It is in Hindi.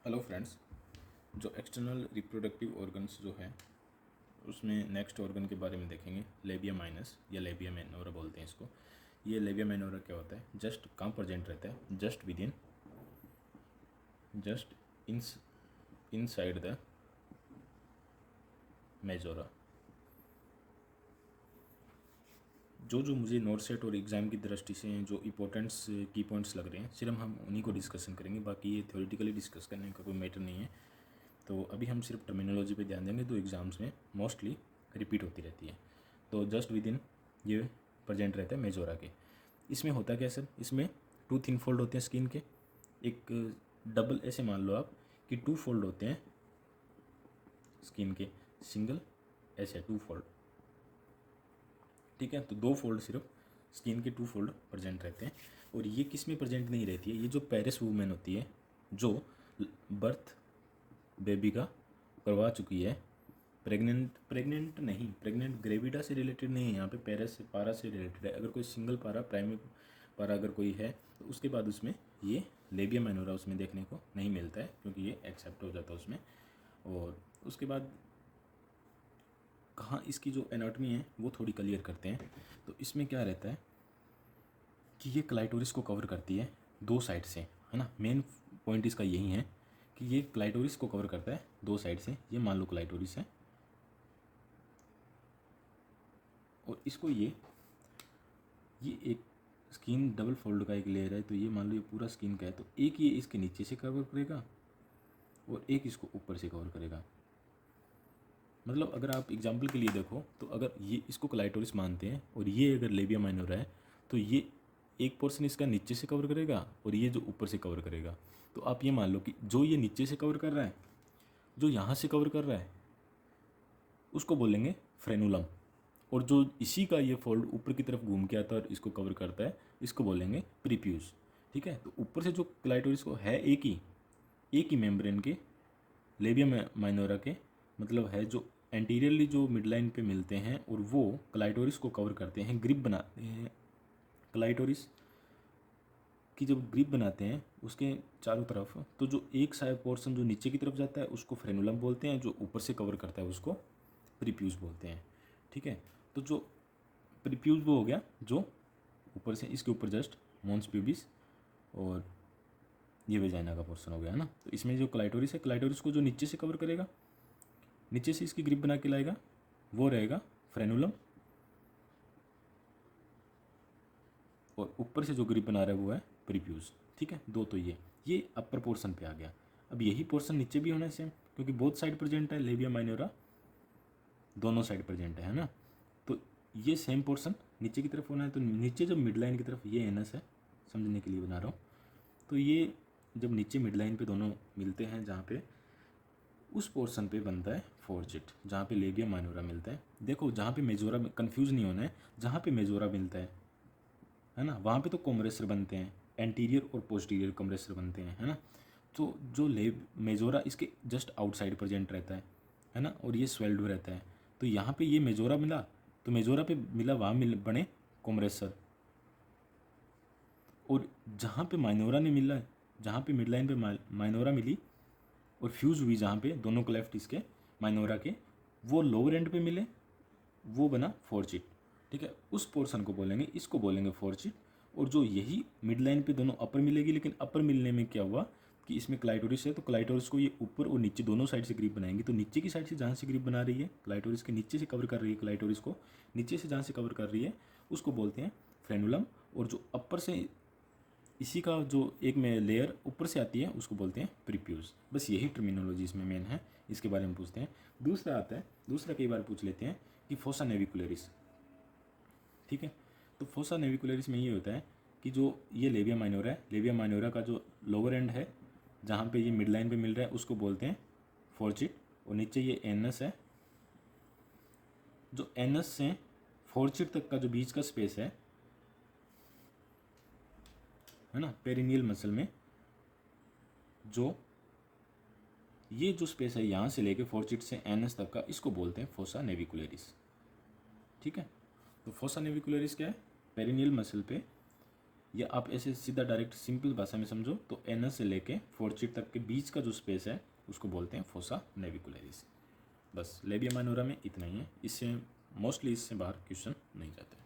Hello friends. जो एक्सटर्नल रिप्रोडक्टिव ऑर्गन्स जो है उसमें नेक्स्ट ऑर्गन के बारे में देखेंगे, लेबिया माइनस या लेबिया माइनोरा बोलते हैं इसको। ये लेबिया माइनोरा क्या होता है? जस्ट कहाँ प्रेजेंट रहता है? Just inside the majora. जो मुझे नोट सेट और एग्ज़ाम की दृष्टि से जो इंपॉर्टेंट्स की पॉइंट्स लग रहे हैं, सिर्फ हम उन्हीं को डिस्कशन करेंगे, बाकी ये थ्योरेटिकली डिस्कस करने का कोई मैटर नहीं है। तो अभी हम सिर्फ टर्मिनोलॉजी पे ध्यान देंगे, जो एग्ज़ाम्स में मोस्टली रिपीट होती रहती है। तो जस्ट विद इन ये प्रेजेंट रहता है मेजोरा के। इसमें होता क्या सर? इसमें 2 थिन फोल्ड होते हैं स्किन के। एक डबल ऐसे मान लो आप कि 2 फोल्ड होते हैं स्किन के, सिंगल ऐसे 2 फोल्ड, ठीक है। तो 2 फोल्ड सिर्फ स्किन के 2 फोल्ड प्रेजेंट रहते हैं। और ये किस में प्रेजेंट नहीं रहती है? ये जो पेरिस वूमेन होती है, जो बर्थ बेबी का करवा चुकी है, प्रेग्नेंट ग्रेविडा से रिलेटेड नहीं है, यहाँ पे पेरिस से पारा से रिलेटेड है। अगर कोई सिंगल पारा, प्राइमरी पारा अगर कोई है, तो उसके बाद उसमें ये लेबिया माइनोरा उसमें देखने को नहीं मिलता है, क्योंकि ये एक्सेप्ट हो जाता है उसमें। और उसके बाद कहाँ इसकी जो एनाटॉमी है वो थोड़ी क्लियर करते हैं। तो इसमें क्या रहता है कि ये क्लाइटोरिस को कवर करती है 2 साइड से, है ना। मेन पॉइंट इसका यही है कि ये क्लाइटोरिस को कवर करता है 2 साइड से। ये मान लो क्लाइटोरिस है और इसको ये एक स्किन डबल फोल्ड का एक लेयर है, तो ये मान लो ये पूरा स्किन का है, तो एक ये इसके नीचे से कवर करेगा और एक इसको ऊपर से कवर करेगा। मतलब अगर आप एग्जाम्पल के लिए देखो, तो अगर ये इसको क्लाइटोरिस मानते हैं और ये अगर लेबिया माइनोरा है, तो ये एक पोर्शन इसका नीचे से कवर करेगा और ये जो ऊपर से कवर करेगा। तो आप ये मान लो कि जो ये नीचे से कवर कर रहा है, जो यहाँ से कवर कर रहा है, उसको बोलेंगे फ्रेनुलम। और जो इसी का ये फोल्ड ऊपर की तरफ घूम के आता है और इसको कवर करता है, इसको बोलेंगे प्रीप्यूस, ठीक है। तो ऊपर से जो क्लाइटोरिस को है एक ही मेम्ब्रेन के लेबिया माइनोरा के, मतलब है जो एंटीरियरली जो मिड लाइन पे मिलते हैं और वो क्लाइटोरिस को कवर करते हैं, ग्रिप बनाते हैं। क्लाइटोरिस की जब ग्रिप बनाते हैं उसके चारों तरफ, तो जो एक साइड पोर्शन जो नीचे की तरफ जाता है उसको फ्रेनुलम बोलते हैं, जो ऊपर से कवर करता है उसको प्रीप्यूस बोलते हैं, ठीक है। तो जो प्रीप्यूस वो हो गया जो ऊपर से, इसके ऊपर जस्ट मॉन्स प्यूबिस और ये वेजाइना का पोर्शन हो गया, है ना। तो इसमें जो क्लाइटोरिस है, क्लाइटोरिस को जो नीचे से कवर करेगा, नीचे से इसकी ग्रिप बना के लाएगा, वो रहेगा फ्रेनुलम, और ऊपर से जो ग्रिप बना रहा है वो है प्रीप्यूस, ठीक है। दो तो ये अपर पोर्शन पे आ गया। अब यही पोर्शन नीचे भी होना है सेम, क्योंकि बोथ साइड प्रेजेंट है, लेबिया माइनोरा दोनों साइड प्रेजेंट है ना। तो ये सेम पोर्शन नीचे की तरफ होना है। तो नीचे जब मिड लाइन की तरफ, ये एनस है, समझने के लिए बना रहा हूँ। तो ये जब नीचे मिड लाइन पे दोनों मिलते हैं, जहाँ पे उस पोर्शन पे बनता है फोर्जिट, जहाँ पे लेबिया माइनोरा मिलता है। देखो जहाँ पे मेजोरा, कंफ्यूज नहीं होना है, जहाँ पे मेजोरा मिलता है ना, वहाँ पे तो कॉम्ब्रेसर बनते हैं, एंटीरियर और पोस्टीरियर कॉम्ब्रेसर बनते हैं, है ना। तो जो मेजोरा इसके जस्ट आउटसाइड प्रेजेंट रहता है ना, और ये स्वेल्ड रहता है। तो यहाँ पे ये मेजोरा मिला, तो मेजोरा पे मिला, वहाँ बने कॉम्ब्रेसर। और जहाँ पे माइनोरा ने मिला, जहाँ पे मिड लाइन पे माइनोरा मिली और फ्यूज़ हुई, जहाँ पे दोनों क्लेफ्ट इसके माइनोरा के वो लोअर एंड पे मिले, वो बना फोर्चिट, ठीक है। उस पोर्शन को बोलेंगे, इसको बोलेंगे फोर्चिट। और जो यही मिड लाइन पे दोनों अपर मिलेगी, लेकिन अपर मिलने में क्या हुआ कि इसमें क्लाइटोरिस है, तो क्लाइटोरिस को ये ऊपर और नीचे दोनों साइड से ग्रिप बनाएंगे। तो नीचे की साइड से जहाँ से ग्रिप बना रही है, क्लाइटोरिस के नीचे से कवर कर रही है, क्लाइटोरिस को नीचे से जहाँ से कवर कर रही है उसको बोलते हैं फ्रेनुलम। और जो अपर से इसी का जो एक में लेयर ऊपर से आती है उसको बोलते हैं प्रीप्यूस। बस यही टर्मिनोलॉजी इसमें मेन है, इसके बारे में पूछते हैं। दूसरा आता है, दूसरा कई बार पूछ लेते हैं कि फोसा नेविकुलरिस, ठीक है। तो फोसा नेविकुलरिस में ये होता है कि जो ये लेबिया माइनोरा है, लेबिया माइनोरा का जो लोअर एंड है, जहाँ पे ये मिड लाइन पे मिल रहा है, उसको बोलते हैं फोर्चिट। और नीचे ये एनस है, जो एनस से फोर्चिट तक का जो बीच का स्पेस है ना, पेरिनियल मसल में जो ये जो स्पेस है यहाँ से लेके फोर्चिट से एनस तक का, इसको बोलते हैं फोसा नेविकुलरिस, ठीक है। तो फोसा नेविकुलरिस क्या है? पेरिनियल मसल पे या आप ऐसे सीधा डायरेक्ट सिंपल भाषा में समझो तो एनस से लेके फोर्चिट तक के बीच का जो स्पेस है उसको बोलते हैं फोसा नेविकुलरिस। बस लेबिया माइनोरा में इतना ही है, इससे मोस्टली इससे बाहर क्वेश्चन नहीं जाते।